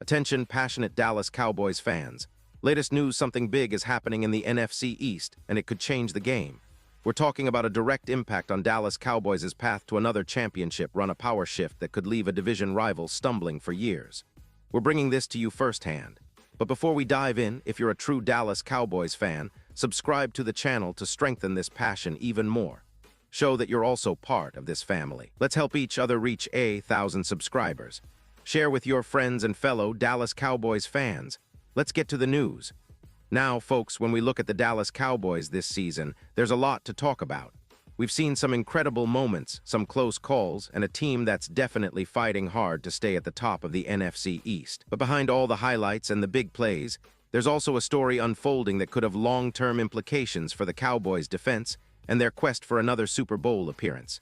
Attention, passionate Dallas Cowboys fans. Latest news, something big is happening in the NFC East, and it could change the game. We're talking about a direct impact on Dallas Cowboys' path to another championship run, a power shift that could leave a division rival stumbling for years. We're bringing this to you firsthand. But before we dive in, if you're a true Dallas Cowboys fan, subscribe to the channel to strengthen this passion even more. Show that you're also part of this family. Let's help each other reach 1,000 subscribers. Share with your friends and fellow Dallas Cowboys fans. Let's get to the news. Now, folks, when we look at the Dallas Cowboys this season, there's a lot to talk about. We've seen some incredible moments, some close calls, and a team that's definitely fighting hard to stay at the top of the NFC East. But behind all the highlights and the big plays, there's also a story unfolding that could have long-term implications for the Cowboys' defense and their quest for another Super Bowl appearance.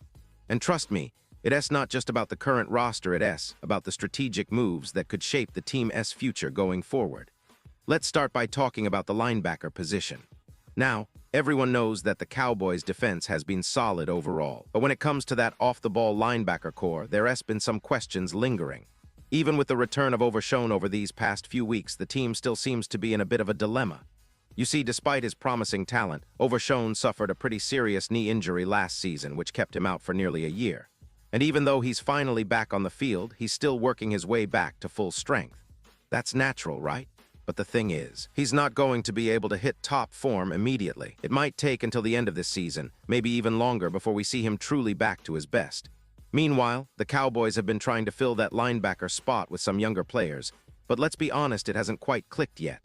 And trust me, it's not just about the current roster, it's about the strategic moves that could shape the team's future going forward. Let's start by talking about the linebacker position. Now, everyone knows that the Cowboys' defense has been solid overall, but when it comes to that off-the-ball linebacker core, there has been some questions lingering. Even with the return of Overshown over these past few weeks, the team still seems to be in a bit of a dilemma. You see, despite his promising talent, Overshown suffered a pretty serious knee injury last season, which kept him out for nearly a year. And even though he's finally back on the field, he's still working his way back to full strength. That's natural, right? But the thing is, he's not going to be able to hit top form immediately. It might take until the end of this season, maybe even longer, before we see him truly back to his best. Meanwhile, the Cowboys have been trying to fill that linebacker spot with some younger players, but let's be honest, it hasn't quite clicked yet.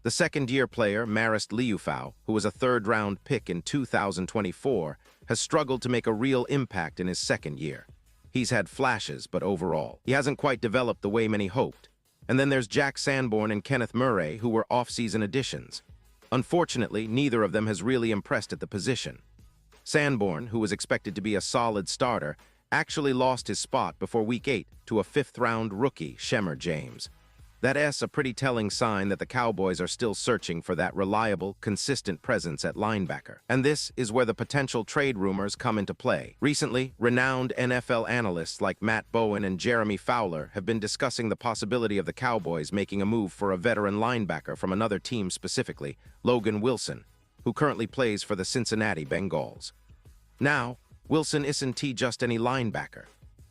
The second-year player, Marist Liufau, who was a third-round pick in 2024, has struggled to make a real impact in his second year. He's had flashes, but overall, he hasn't quite developed the way many hoped. And then there's Jack Sanborn and Kenneth Murray, who were off-season additions. Unfortunately, neither of them has really impressed at the position. Sanborn, who was expected to be a solid starter, actually lost his spot before Week 8 to a fifth-round rookie, Shemar James. That's a pretty telling sign that the Cowboys are still searching for that reliable, consistent presence at linebacker. And this is where the potential trade rumors come into play. Recently, renowned NFL analysts like Matt Bowen and Jeremy Fowler have been discussing the possibility of the Cowboys making a move for a veteran linebacker from another team, specifically Logan Wilson, who currently plays for the Cincinnati Bengals. Now, Wilson isn't just any linebacker.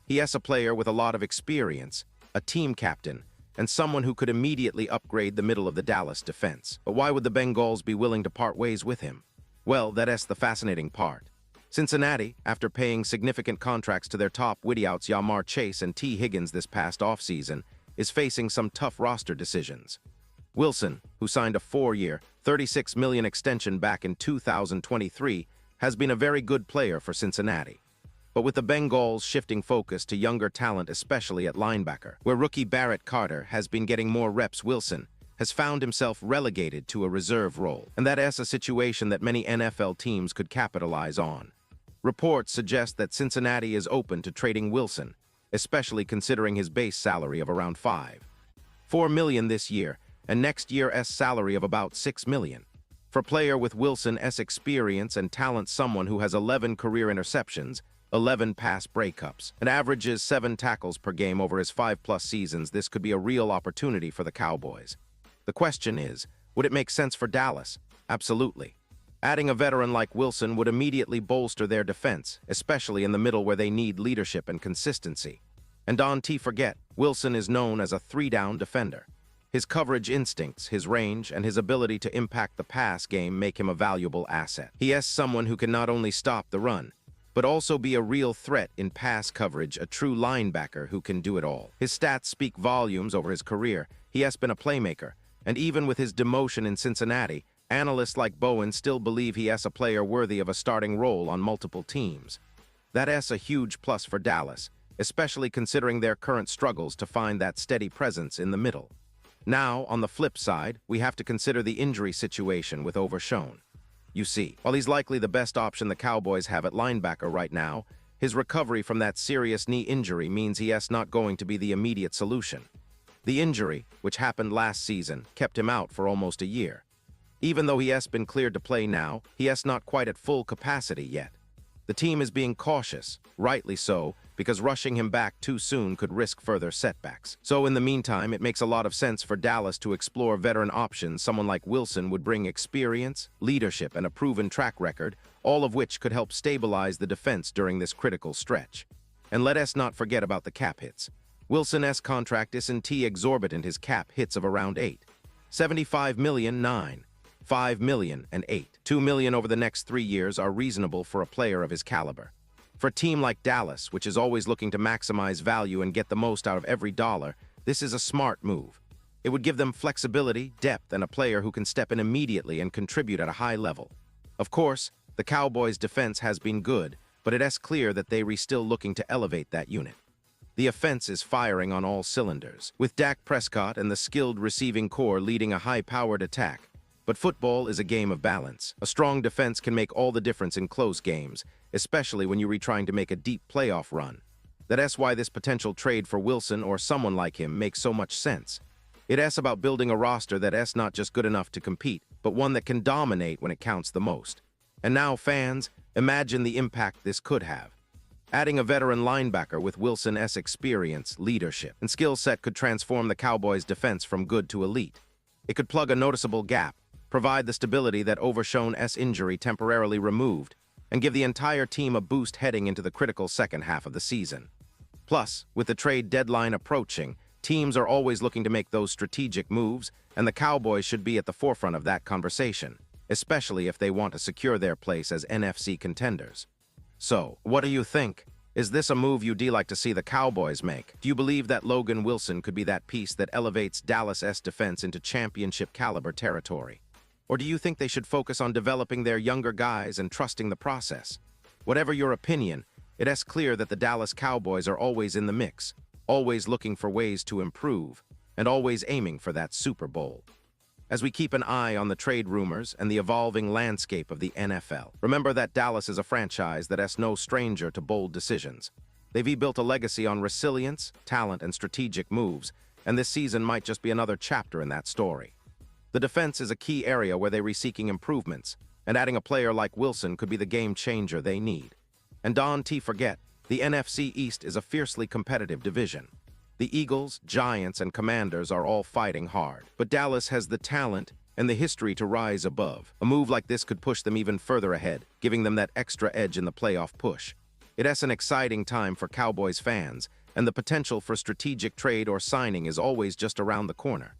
He is a player with a lot of experience, a team captain, and someone who could immediately upgrade the middle of the Dallas defense. But why would the Bengals be willing to part ways with him? Well, that's the fascinating part. Cincinnati, after paying significant contracts to their top wideouts Yamar Chase and T. Higgins this past offseason, is facing some tough roster decisions. Wilson, who signed a 4-year, $36 million extension back in 2023, has been a very good player for Cincinnati. But with the Bengals shifting focus to younger talent, especially at linebacker, where rookie Barrett Carter has been getting more reps, Wilson has found himself relegated to a reserve role. And that's a situation that many NFL teams could capitalize on. Reports suggest that Cincinnati is open to trading Wilson, especially considering his base salary of around $4 million this year, and next year's salary of about $6 million. For a player with Wilson's experience and talent, someone who has 11 career interceptions, 11 pass breakups, and averages 7 tackles per game over his 5+ seasons, this could be a real opportunity for the Cowboys. The question is, would it make sense for Dallas? Absolutely. Adding a veteran like Wilson would immediately bolster their defense, especially in the middle where they need leadership and consistency. And don't forget, Wilson is known as a 3-down defender. His coverage instincts, his range, and his ability to impact the pass game make him a valuable asset. He is someone who can not only stop the run, but also be a real threat in pass coverage, a true linebacker who can do it all. His stats speak volumes over his career. He has been a playmaker, and even with his demotion in Cincinnati, analysts like Bowen still believe he is a player worthy of a starting role on multiple teams. That's a huge plus for Dallas, especially considering their current struggles to find that steady presence in the middle. Now, on the flip side, we have to consider the injury situation with Overshown. You see, while he's likely the best option the Cowboys have at linebacker right now, his recovery from that serious knee injury means he is not going to be the immediate solution. The injury, which happened last season, kept him out for almost a year. Even though he has been cleared to play now, he is not quite at full capacity yet. The team is being cautious, rightly so, because rushing him back too soon could risk further setbacks. So in the meantime, it makes a lot of sense for Dallas to explore veteran options. Someone like Wilson would bring experience, leadership, and a proven track record, all of which could help stabilize the defense during this critical stretch. And let us not forget about the cap hits. Wilson's contract isn't exorbitant. His cap hits of around 8. 75 million, 9. 5 million, and 8. 2 million over the next 3 years are reasonable for a player of his caliber. For a team like Dallas, which is always looking to maximize value and get the most out of every dollar, this is a smart move. It would give them flexibility, depth, and a player who can step in immediately and contribute at a high level. Of course, the Cowboys' defense has been good, but it is clear that they are still looking to elevate that unit. The offense is firing on all cylinders, with Dak Prescott and the skilled receiving core leading a high-powered attack. But football is a game of balance. A strong defense can make all the difference in close games, especially when you're trying to make a deep playoff run. That's why this potential trade for Wilson or someone like him makes so much sense. It's about building a roster that's not just good enough to compete, but one that can dominate when it counts the most. And now, fans, imagine the impact this could have. Adding a veteran linebacker with Wilson's experience, leadership, and skill set could transform the Cowboys' defense from good to elite. It could plug a noticeable gap, provide the stability that Overshown's injury temporarily removed, and give the entire team a boost heading into the critical second half of the season. Plus, with the trade deadline approaching, teams are always looking to make those strategic moves, and the Cowboys should be at the forefront of that conversation, especially if they want to secure their place as NFC contenders. So, what do you think? Is this a move you'd like to see the Cowboys make? Do you believe that Logan Wilson could be that piece that elevates Dallas's defense into championship-caliber territory? Or do you think they should focus on developing their younger guys and trusting the process? Whatever your opinion, it is clear that the Dallas Cowboys are always in the mix, always looking for ways to improve, and always aiming for that Super Bowl. As we keep an eye on the trade rumors and the evolving landscape of the NFL, remember that Dallas is a franchise that is no stranger to bold decisions. They've built a legacy on resilience, talent, and strategic moves, and this season might just be another chapter in that story. The defense is a key area where they're seeking improvements, and adding a player like Wilson could be the game changer they need. And don't forget, the NFC East is a fiercely competitive division. The Eagles, Giants, and Commanders are all fighting hard, but Dallas has the talent and the history to rise above. A move like this could push them even further ahead, giving them that extra edge in the playoff push. It is an exciting time for Cowboys fans, and the potential for strategic trade or signing is always just around the corner.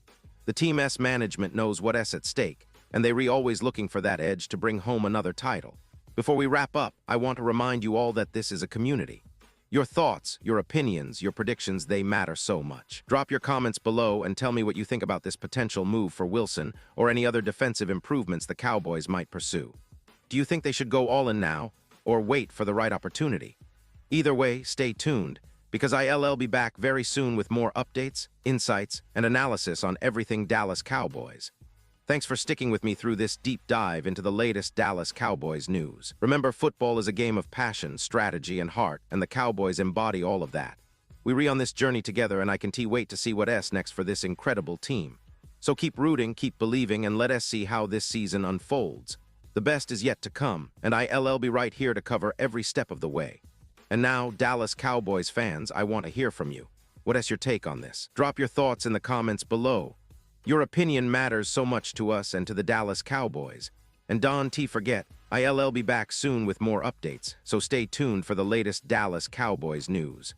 The team's management knows what's at stake, and they're always looking for that edge to bring home another title. Before we wrap up, I want to remind you all that this is a community. Your thoughts, your opinions, your predictions, they matter so much. Drop your comments below and tell me what you think about this potential move for Wilson or any other defensive improvements the Cowboys might pursue. Do you think they should go all in now or wait for the right opportunity? Either way, stay tuned, because I'll be back very soon with more updates, insights, and analysis on everything Dallas Cowboys. Thanks for sticking with me through this deep dive into the latest Dallas Cowboys news. Remember, football is a game of passion, strategy, and heart, and the Cowboys embody all of that. We're on this journey together, and I can't wait to see what's next for this incredible team. So keep rooting, keep believing, and let us see how this season unfolds. The best is yet to come, and I'll be right here to cover every step of the way. And now, Dallas Cowboys fans, I want to hear from you. What's your take on this? Drop your thoughts in the comments below. Your opinion matters so much to us and to the Dallas Cowboys. And don't forget, I'll be back soon with more updates, so stay tuned for the latest Dallas Cowboys news.